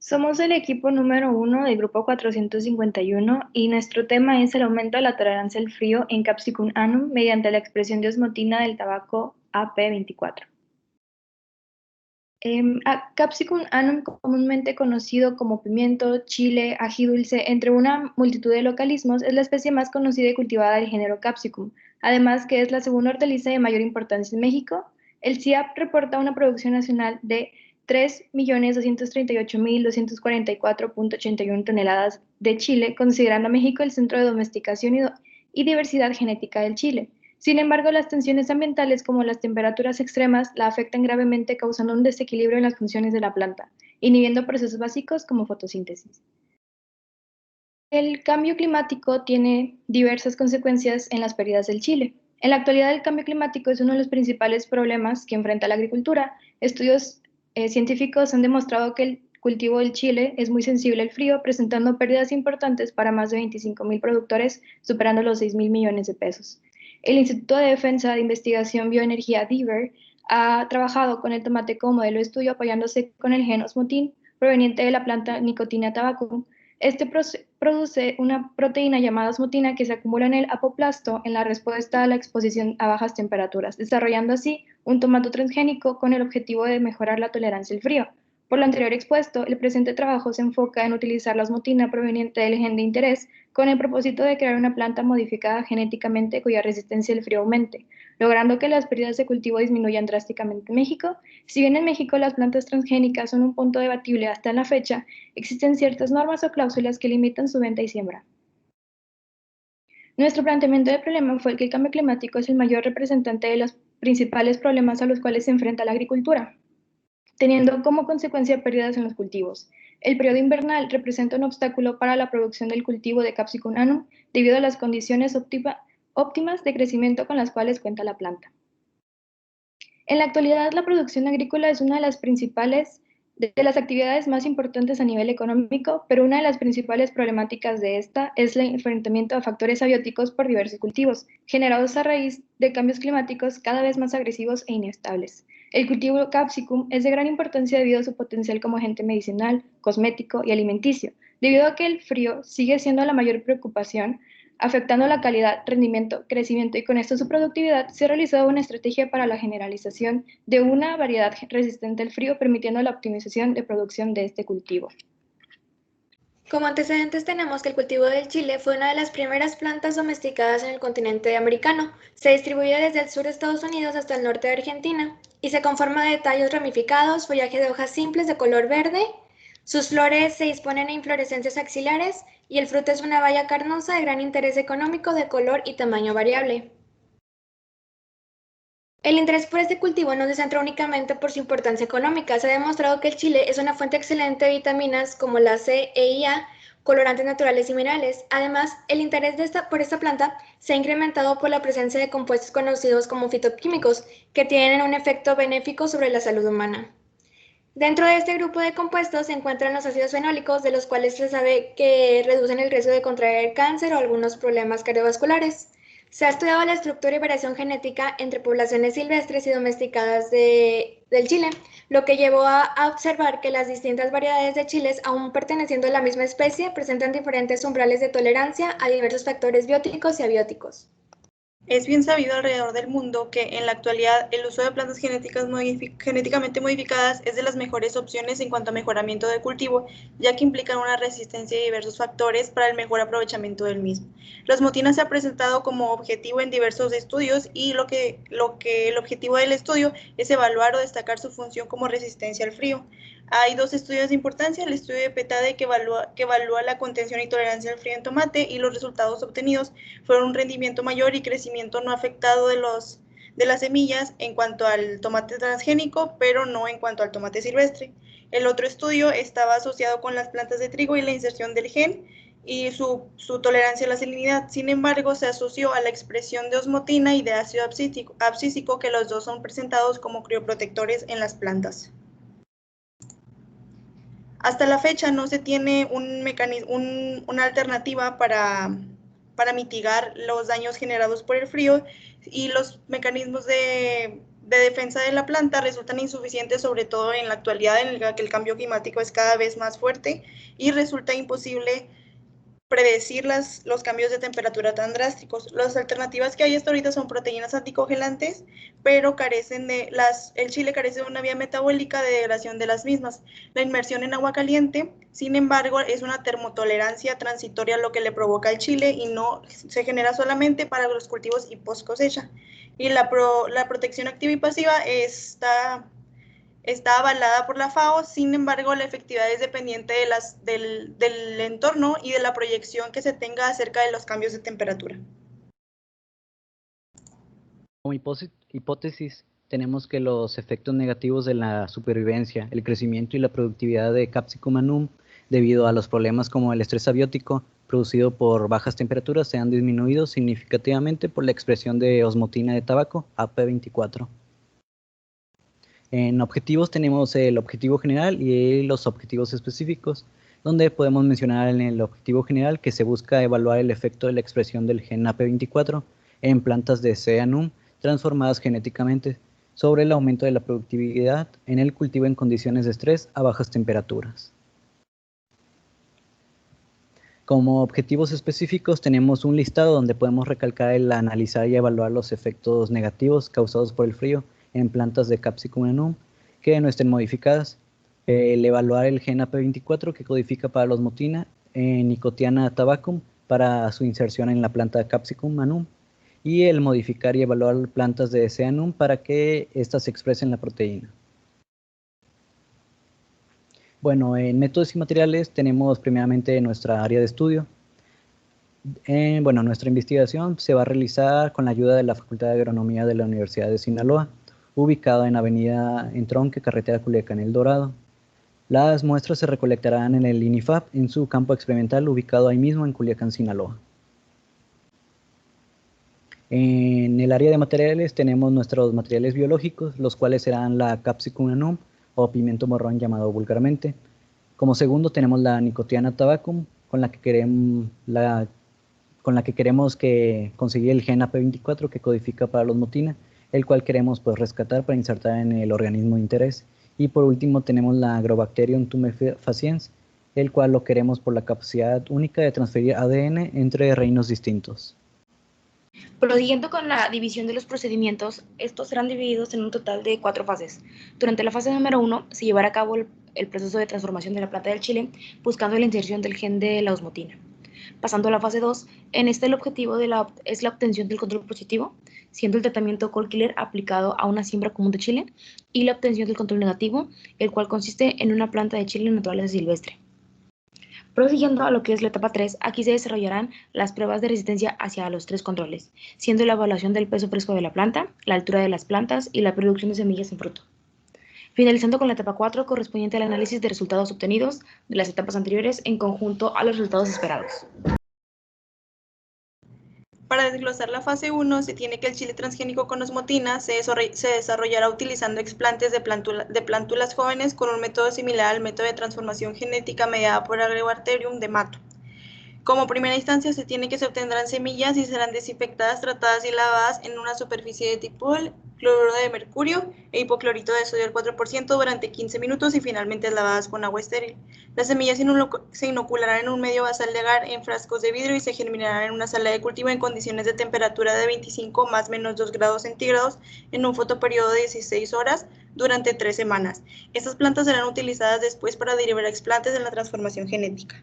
Somos el equipo número 1 del grupo 451 y nuestro tema es el aumento de la tolerancia al frío en Capsicum annum mediante la expresión de osmotina del tabaco AP24. Capsicum annum, comúnmente conocido como pimiento, chile, ají dulce, entre una multitud de localismos, es la especie más conocida y cultivada del género Capsicum. Además que es la segunda hortaliza de mayor importancia en México. El CIAP reporta una producción nacional de 3.238.244.81 toneladas de chile, considerando a México el centro de domesticación y diversidad genética del chile. Sin embargo, las tensiones ambientales como las temperaturas extremas la afectan gravemente, causando un desequilibrio en las funciones de la planta, inhibiendo procesos básicos como fotosíntesis. El cambio climático tiene diversas consecuencias en las pérdidas del chile. En la actualidad, el cambio climático es uno de los principales problemas que enfrenta la agricultura. Estudios científicos han demostrado que el cultivo del chile es muy sensible al frío, presentando pérdidas importantes para más de 25.000 productores, superando los 6.000 millones de pesos. El Instituto de Defensa de Investigación Bioenergía DIVER ha trabajado con el tomate como modelo de estudio, apoyándose con el gen osmotin proveniente de la planta Nicotiana tabacum. Este produce una proteína llamada osmotina que se acumula en el apoplasto en la respuesta a la exposición a bajas temperaturas, desarrollando así un tomate transgénico con el objetivo de mejorar la tolerancia al frío. Por lo anterior expuesto, el presente trabajo se enfoca en utilizar la osmotina proveniente del gen de interés con el propósito de crear una planta modificada genéticamente cuya resistencia al frío aumente, logrando que las pérdidas de cultivo disminuyan drásticamente en México. Si bien en México las plantas transgénicas son un punto debatible hasta la fecha, existen ciertas normas o cláusulas que limitan su venta y siembra. Nuestro planteamiento del problema fue que el cambio climático es el mayor representante de los principales problemas a los cuales se enfrenta la agricultura, teniendo como consecuencia pérdidas en los cultivos. El periodo invernal representa un obstáculo para la producción del cultivo de Capsicum annum debido a las condiciones óptimas de crecimiento con las cuales cuenta la planta. En la actualidad, la producción agrícola es una de las principales de las actividades más importantes a nivel económico, pero una de las principales problemáticas de esta es el enfrentamiento a factores abióticos por diversos cultivos, generados a raíz de cambios climáticos cada vez más agresivos e inestables. El cultivo capsicum es de gran importancia debido a su potencial como agente medicinal, cosmético y alimenticio, debido a que el frío sigue siendo la mayor preocupación afectando la calidad, rendimiento, crecimiento y con esto su productividad, se ha realizado una estrategia para la generalización de una variedad resistente al frío, permitiendo la optimización de producción de este cultivo. Como antecedentes tenemos que el cultivo del chile fue una de las primeras plantas domesticadas en el continente americano. Se distribuye desde el sur de Estados Unidos hasta el norte de Argentina y se conforma de tallos ramificados, follaje de hojas simples de color verde. Sus flores se disponen en inflorescencias axilares y el fruto es una baya carnosa de gran interés económico de color y tamaño variable. El interés por este cultivo no se centra únicamente por su importancia económica. Se ha demostrado que el chile es una fuente excelente de vitaminas como la C, E y A, colorantes naturales y minerales. Además, el interés por esta planta se ha incrementado por la presencia de compuestos conocidos como fitoquímicos, que tienen un efecto benéfico sobre la salud humana. Dentro de este grupo de compuestos se encuentran los ácidos fenólicos, de los cuales se sabe que reducen el riesgo de contraer cáncer o algunos problemas cardiovasculares. Se ha estudiado la estructura y variación genética entre poblaciones silvestres y domesticadas del Chile, lo que llevó a observar que las distintas variedades de chiles, aún perteneciendo a la misma especie, presentan diferentes umbrales de tolerancia a diversos factores bióticos y abióticos. Es bien sabido alrededor del mundo que en la actualidad el uso de plantas genéticamente modificadas es de las mejores opciones en cuanto a mejoramiento de cultivo, ya que implican una resistencia de diversos factores para el mejor aprovechamiento del mismo. La osmotina se ha presentado como objetivo en diversos estudios y el objetivo del estudio es evaluar o destacar su función como resistencia al frío. Hay dos estudios de importancia, el estudio de PETADE que evalúa la contención y tolerancia al frío en tomate, y los resultados obtenidos fueron un rendimiento mayor y crecimiento no afectado de las semillas en cuanto al tomate transgénico, pero no en cuanto al tomate silvestre. El otro estudio estaba asociado con las plantas de trigo y la inserción del gen y su tolerancia a la salinidad. Sin embargo, se asoció a la expresión de osmotina y de ácido abscísico, que los dos son presentados como crioprotectores en las plantas. Hasta la fecha no se tiene una alternativa para mitigar los daños generados por el frío, y los mecanismos de de defensa de la planta resultan insuficientes, sobre todo en la actualidad en la que el cambio climático es cada vez más fuerte y resulta imposible predecir los cambios de temperatura tan drásticos. Las alternativas que hay hasta ahorita son proteínas anticongelantes, pero el chile carece de una vía metabólica de degradación de las mismas. La inmersión en agua caliente, sin embargo, es una termotolerancia transitoria lo que le provoca al chile y no se genera solamente para los cultivos y post cosecha. Y la protección activa y pasiva está avalada por la FAO, sin embargo, la efectividad es dependiente del entorno y de la proyección que se tenga acerca de los cambios de temperatura. Como hipótesis, tenemos que los efectos negativos de la supervivencia, el crecimiento y la productividad de Capsicum annuum, debido a los problemas como el estrés abiótico producido por bajas temperaturas, se han disminuido significativamente por la expresión de osmotina de tabaco, AP24. En objetivos tenemos el objetivo general y los objetivos específicos, donde podemos mencionar en el objetivo general que se busca evaluar el efecto de la expresión del gen AP24 en plantas de C. annum transformadas genéticamente sobre el aumento de la productividad en el cultivo en condiciones de estrés a bajas temperaturas. Como objetivos específicos tenemos un listado donde podemos recalcar el analizar y evaluar los efectos negativos causados por el frío en plantas de Capsicum annum que no estén modificadas, el evaluar el gen AP24 que codifica para la osmotina en Nicotiana tabacum para su inserción en la planta de Capsicum annum, y el modificar y evaluar plantas de C. annum para que éstas expresen la proteína. Bueno, en métodos y materiales tenemos primeramente nuestra área de estudio. Nuestra investigación se va a realizar con la ayuda de la Facultad de Agronomía de la Universidad de Sinaloa, ubicado en Avenida Entronque, Carretera Culiacán El Dorado. Las muestras se recolectarán en el INIFAP en su campo experimental ubicado ahí mismo en Culiacán, Sinaloa. En el área de materiales tenemos nuestros materiales biológicos, los cuales serán la Capsicum annum o pimiento morrón llamado vulgarmente. Como segundo tenemos la Nicotiana tabacum, con la que queremos conseguir el gen AP24 que codifica para la osmotina, el cual queremos rescatar para insertar en el organismo de interés. Y por último tenemos la Agrobacterium tumefaciens, el cual lo queremos por la capacidad única de transferir ADN entre reinos distintos. Prosiguiendo con la división de los procedimientos, estos serán divididos en un total de 4 fases. Durante la fase número 1 se llevará a cabo el proceso de transformación de la planta del chile, buscando la inserción del gen de la osmotina. Pasando a la fase 2, en este el objetivo es la obtención del control positivo, siendo el tratamiento Cole Killer aplicado a una siembra común de chile, y la obtención del control negativo, el cual consiste en una planta de chile naturaleza silvestre. Prosiguiendo a lo que es la etapa 3, aquí se desarrollarán las pruebas de resistencia hacia los 3 controles, siendo la evaluación del peso fresco de la planta, la altura de las plantas y la producción de semillas en fruto. Finalizando con la etapa 4, correspondiente al análisis de resultados obtenidos de las etapas anteriores en conjunto a los resultados esperados. Para desglosar la fase 1, se tiene que el chile transgénico con osmotina se desarrollará utilizando explantes de plántulas jóvenes con un método similar al método de transformación genética mediada por Agrobacterium de Mato. Como primera instancia, se obtendrán semillas y serán desinfectadas, tratadas y lavadas en una superficie de tipol, cloruro de mercurio e hipoclorito de sodio al 4% durante 15 minutos y finalmente lavadas con agua estéril. Las semillas se inocularán en un medio basal de agar en frascos de vidrio y se germinarán en una sala de cultivo en condiciones de temperatura de 25 más menos 2 grados centígrados en un fotoperiodo de 16 horas durante 3 semanas. Estas plantas serán utilizadas después para derivar explantes en la transformación genética.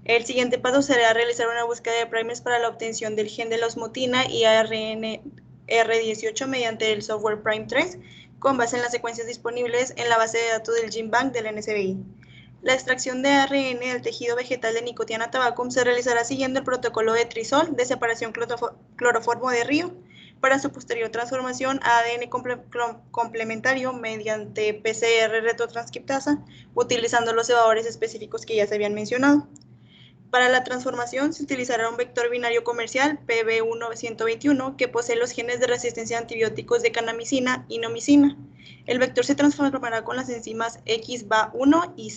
El siguiente paso será realizar una búsqueda de primers para la obtención del gen de la osmotina y ARN R18 mediante el software Prime3 con base en las secuencias disponibles en la base de datos del GenBank del NSBI. La extracción de ARN del tejido vegetal de Nicotiana tabacum se realizará siguiendo el protocolo de Trisol de separación cloroformo de río para su posterior transformación a ADN complementario mediante PCR retrotranscriptasa, utilizando los cebadores específicos que ya se habían mencionado. Para la transformación se utilizará un vector binario comercial PB1-121 que posee los genes de resistencia a antibióticos de kanamicina y nomicina. El vector se transformará con las enzimas XBA1 y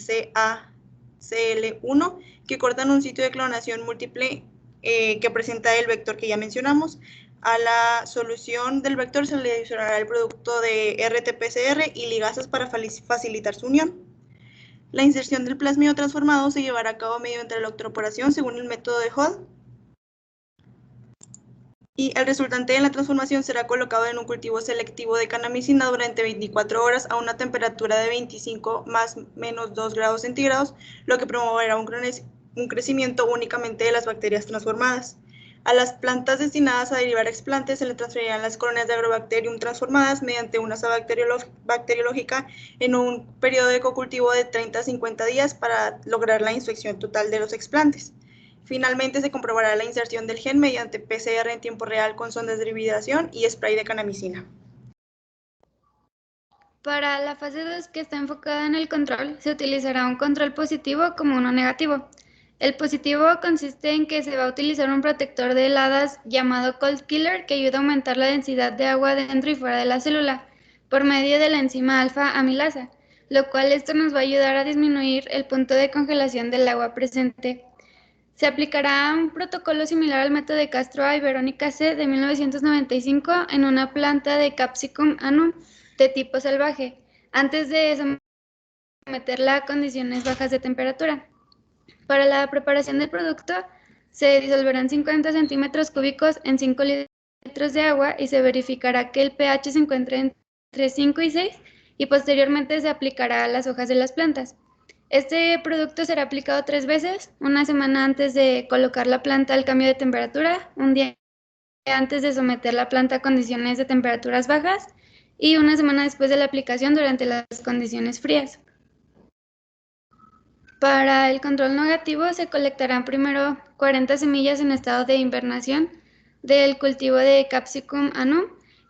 CACL1 que cortan un sitio de clonación múltiple que presenta el vector que ya mencionamos. A la solución del vector se le adicionará el producto de RT-PCR y ligasas para facilitar su unión. La inserción del plásmido transformado se llevará a cabo mediante la electroporación según el método de Hall. Y el resultante de la transformación será colocado en un cultivo selectivo de canamicina durante 24 horas a una temperatura de 25 más menos 2 grados centígrados, lo que promoverá un crecimiento únicamente de las bacterias transformadas. A las plantas destinadas a derivar explantes se le transferirán las colonias de Agrobacterium transformadas mediante una asa bacteriológica en un periodo de cocultivo de 30 a 50 días para lograr la inspección total de los explantes. Finalmente, se comprobará la inserción del gen mediante PCR en tiempo real con sondas de hibridación y spray de canamicina. Para la fase 2, que está enfocada en el control, se utilizará un control positivo como uno negativo. El positivo consiste en que se va a utilizar un protector de heladas llamado Cold Killer que ayuda a aumentar la densidad de agua dentro y fuera de la célula por medio de la enzima alfa amilasa, lo cual esto nos va a ayudar a disminuir el punto de congelación del agua presente. Se aplicará un protocolo similar al método de Castro A y Verónica C de 1995 en una planta de Capsicum annum de tipo salvaje, antes de someterla a condiciones bajas de temperatura. Para la preparación del producto, se disolverán 50 centímetros cúbicos en 5 litros de agua y se verificará que el pH se encuentre entre 5 y 6 y posteriormente se aplicará a las hojas de las plantas. Este producto será aplicado 3 veces, una semana antes de colocar la planta al cambio de temperatura, un día antes de someter la planta a condiciones de temperaturas bajas y una semana después de la aplicación durante las condiciones frías. Para el control negativo se colectarán primero 40 semillas en estado de invernación del cultivo de Capsicum annum,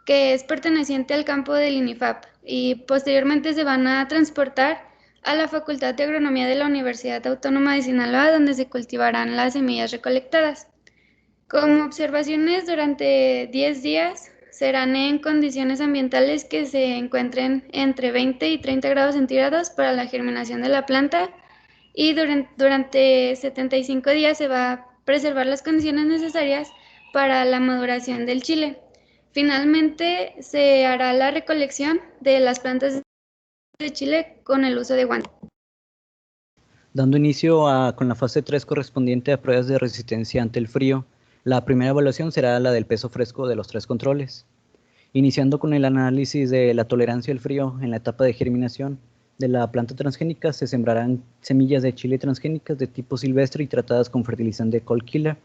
que es perteneciente al campo del INIFAP, y posteriormente se van a transportar a la Facultad de Agronomía de la Universidad Autónoma de Sinaloa, donde se cultivarán las semillas recolectadas. Como observaciones, durante 10 días serán en condiciones ambientales que se encuentren entre 20 y 30 grados centígrados para la germinación de la planta, y durante 75 días se va a preservar las condiciones necesarias para la maduración del chile. Finalmente, se hará la recolección de las plantas de chile con el uso de guantes. Dando inicio con la fase 3 correspondiente a pruebas de resistencia ante el frío, la primera evaluación será la del peso fresco de los 3 controles. Iniciando con el análisis de la tolerancia al frío en la etapa de germinación de la planta transgénica, se sembrarán semillas de chile transgénicas de tipo silvestre y tratadas con fertilizante Cold Killer.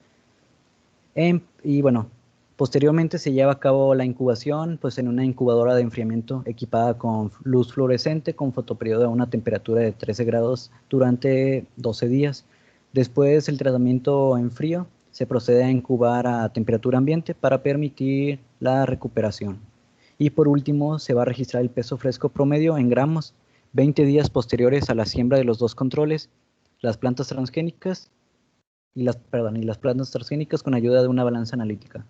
Posteriormente se lleva a cabo la incubación en una incubadora de enfriamiento equipada con luz fluorescente con fotoperiodo a una temperatura de 13 grados durante 12 días. Después el tratamiento en frío se procede a incubar a temperatura ambiente para permitir la recuperación. Y por último se va a registrar el peso fresco promedio en gramos 20 días posteriores a la siembra de los 2 controles, las plantas transgénicas y las plantas transgénicas con ayuda de una balanza analítica.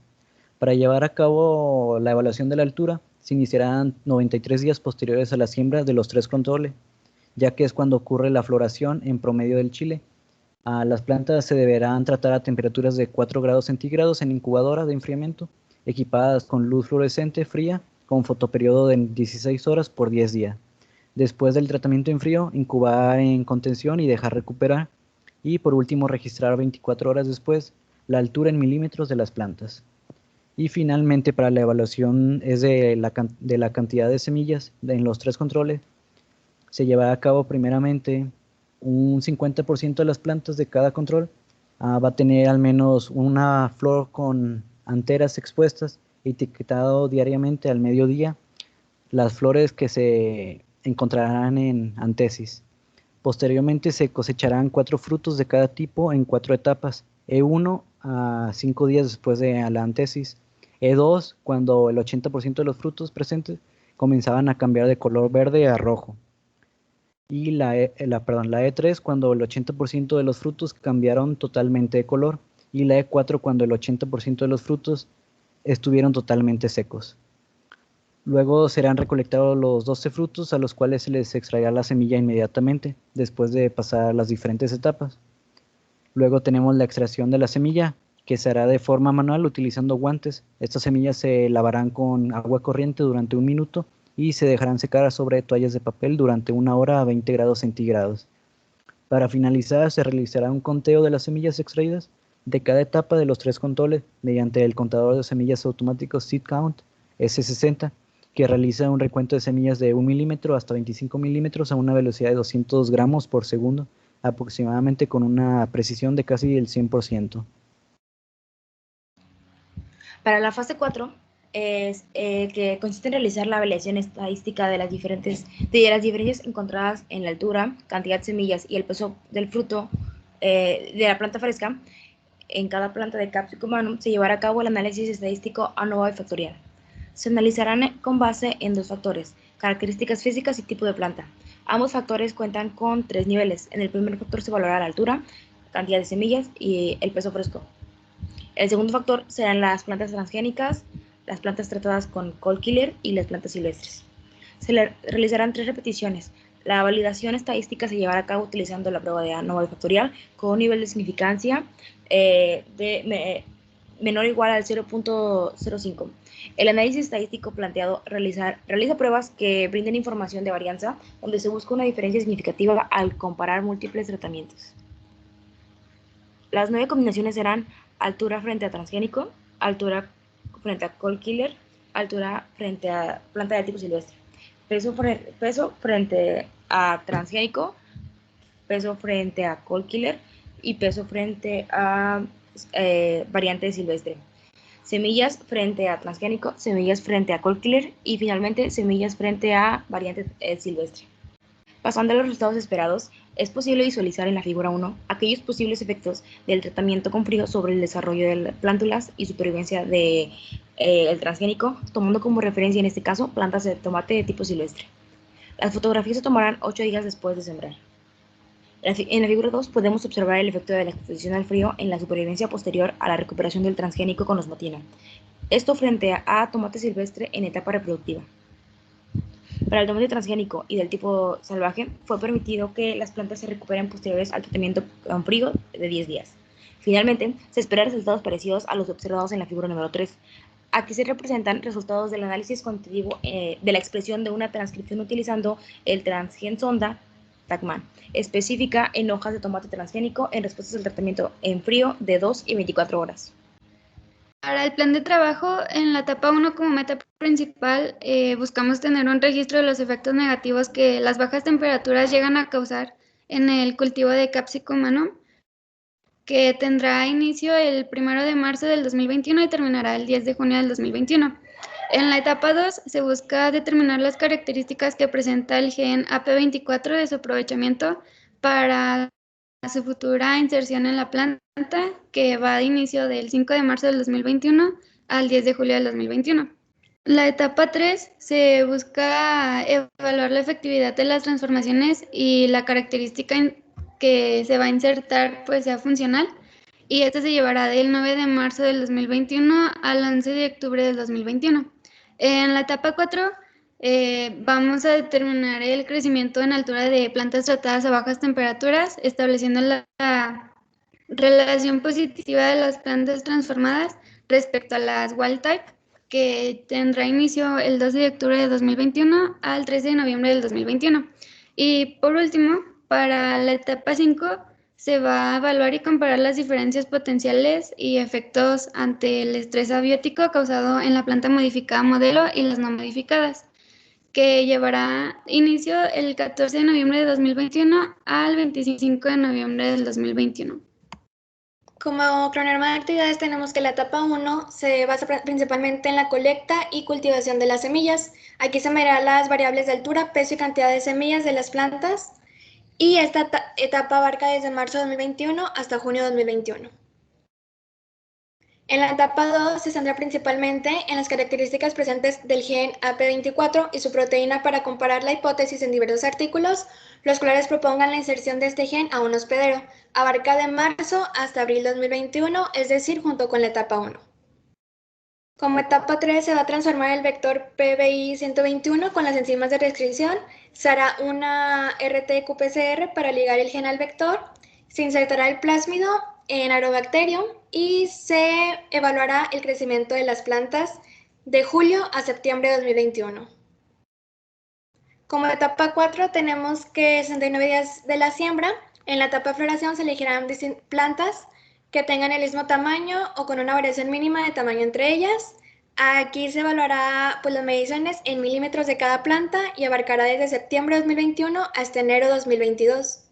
Para llevar a cabo la evaluación de la altura, se iniciarán 93 días posteriores a la siembra de los 3 controles, ya que es cuando ocurre la floración en promedio del chile. Las plantas se deberán tratar a temperaturas de 4 grados centígrados en incubadora de enfriamiento, equipadas con luz fluorescente fría, con fotoperiodo de 16 horas por 10 días. Después del tratamiento en frío, incubar en contención y dejar recuperar. Y por último, registrar 24 horas después la altura en milímetros de las plantas. Y finalmente, para la evaluación de la cantidad de semillas en los 3 controles, se llevará a cabo primeramente un 50% de las plantas de cada control va a tener al menos una flor con anteras expuestas, etiquetado diariamente al mediodía las flores que se encontrarán en antesis. Posteriormente se cosecharán 4 frutos de cada tipo en 4 etapas, E1 a 5 días después de la antesis, E2 cuando el 80% de los frutos presentes comenzaban a cambiar de color verde a rojo, y la E3 cuando el 80% de los frutos cambiaron totalmente de color, y la E4 cuando el 80% de los frutos estuvieron totalmente secos. Luego serán recolectados los 12 frutos a los cuales se les extraerá la semilla inmediatamente, después de pasar las diferentes etapas. Luego tenemos la extracción de la semilla, que se hará de forma manual utilizando guantes. Estas semillas se lavarán con agua corriente durante 1 minuto y se dejarán secar sobre toallas de papel durante 1 hora a 20 grados centígrados. Para finalizar, se realizará un conteo de las semillas extraídas de cada etapa de los 3 controles mediante el contador de semillas automático Seed Count S60, que realiza un recuento de semillas de 1 milímetro hasta 25 milímetros a una velocidad de 200 gramos por segundo, aproximadamente con una precisión de casi el 100%. Para la fase 4, que consiste en realizar la evaluación estadística de las diferencias encontradas en la altura, cantidad de semillas y el peso del fruto de la planta fresca, en cada planta de Capsicum annuum se llevará a cabo el análisis estadístico anual y factorial. Se analizarán con base en 2 factores, características físicas y tipo de planta. Ambos factores cuentan con 3 niveles. En el primer factor se valorará la altura, cantidad de semillas y el peso fresco. El segundo factor serán las plantas transgénicas, las plantas tratadas con Cold Killer y las plantas silvestres. Se realizarán 3 repeticiones. La validación estadística se llevará a cabo utilizando la prueba de anual factorial con un nivel de significancia menor o igual al 0.05. El análisis estadístico planteado realiza pruebas que brinden información de varianza, donde se busca una diferencia significativa al comparar múltiples tratamientos. Las 9 combinaciones serán altura frente a transgénico, altura frente a Cold Killer, altura frente a planta de tipo silvestre, peso frente a transgénico, peso frente a Cold Killer y peso frente a variante silvestre. Semillas frente a transgénico, semillas frente a Cold Killer y finalmente semillas frente a variante silvestre. Pasando a los resultados esperados, es posible visualizar en la figura 1 aquellos posibles efectos del tratamiento con frío sobre el desarrollo de las plántulas y supervivencia del transgénico, tomando como referencia en este caso plantas de tomate de tipo silvestre. Las fotografías se tomarán 8 días después de sembrar. En la figura 2 podemos observar el efecto de la exposición al frío en la supervivencia posterior a la recuperación del transgénico con osmotina. Esto frente a tomate silvestre en etapa reproductiva. Para el tomate transgénico y del tipo salvaje, fue permitido que las plantas se recuperen posteriores al tratamiento con frío de 10 días. Finalmente, se esperan resultados parecidos a los observados en la figura número 3. Aquí se representan resultados del análisis cuantitativo de la expresión de una transcripción utilizando el transgen sonda TACMAN, específica en hojas de tomate transgénico en respuesta al tratamiento en frío de 2 y 24 horas. Para el plan de trabajo, en la etapa 1 como meta principal, buscamos tener un registro de los efectos negativos que las bajas temperaturas llegan a causar en el cultivo de Capsicum annuum, que tendrá inicio el 1 de marzo del 2021 y terminará el 10 de junio del 2021. En la etapa 2 se busca determinar las características que presenta el gen AP24 de su aprovechamiento para su futura inserción en la planta, que va de inicio del 5 de marzo del 2021 al 10 de julio del 2021. La etapa 3 se busca evaluar la efectividad de las transformaciones y la característica que se va a insertar pues sea funcional, y este se llevará del 9 de marzo del 2021 al 11 de octubre del 2021. En la etapa 4 vamos a determinar el crecimiento en altura de plantas tratadas a bajas temperaturas, estableciendo la relación positiva de las plantas transformadas respecto a las wild type, que tendrá inicio el 12 de octubre de 2021 al 13 de noviembre del 2021. Y por último, para la etapa 5 se va a evaluar y comparar las diferencias potenciales y efectos ante el estrés abiótico causado en la planta modificada modelo y las no modificadas, que llevará inicio el 14 de noviembre de 2021 al 25 de noviembre del 2021. Como cronograma de actividades tenemos que la etapa 1 se basa principalmente en la colecta y cultivación de las semillas. Aquí se medirán las variables de altura, peso y cantidad de semillas de las plantas. Y esta etapa abarca desde marzo de 2021 hasta junio de 2021. En la etapa 2 se centra principalmente en las características presentes del gen AP24 y su proteína para comparar la hipótesis en diversos artículos, los cuales propongan la inserción de este gen a un hospedero. Abarca de marzo hasta abril 2021, es decir, junto con la etapa 1. Como etapa 3 se va a transformar el vector PBI-121 con las enzimas de restricción. Se hará una RT-qPCR para ligar el gen al vector. Se insertará el plásmido en Agrobacterium y se evaluará el crecimiento de las plantas de julio a septiembre de 2021. Como etapa 4 tenemos que 69 días de la siembra. En la etapa de floración se elegirán plantas que tengan el mismo tamaño o con una variación mínima de tamaño entre ellas. Aquí se evaluará pues, las mediciones en milímetros de cada planta y abarcará desde septiembre de 2021 hasta enero de 2022.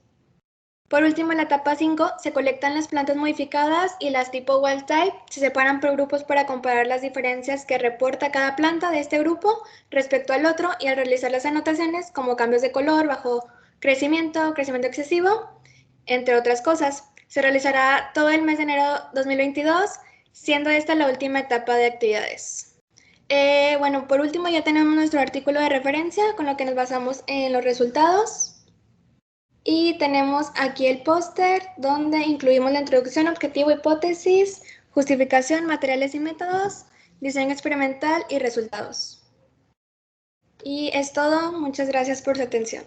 Por último, en la etapa 5 se colectan las plantas modificadas y las tipo wild type, se separan por grupos para comparar las diferencias que reporta cada planta de este grupo respecto al otro y al realizar las anotaciones como cambios de color, bajo crecimiento, crecimiento excesivo, entre otras cosas. Se realizará todo el mes de enero de 2022, siendo esta la última etapa de actividades. Bueno, por último ya tenemos nuestro artículo de referencia con lo que nos basamos en los resultados. Y tenemos aquí el póster donde incluimos la introducción, objetivo, hipótesis, justificación, materiales y métodos, diseño experimental y resultados. Y es todo. Muchas gracias por su atención.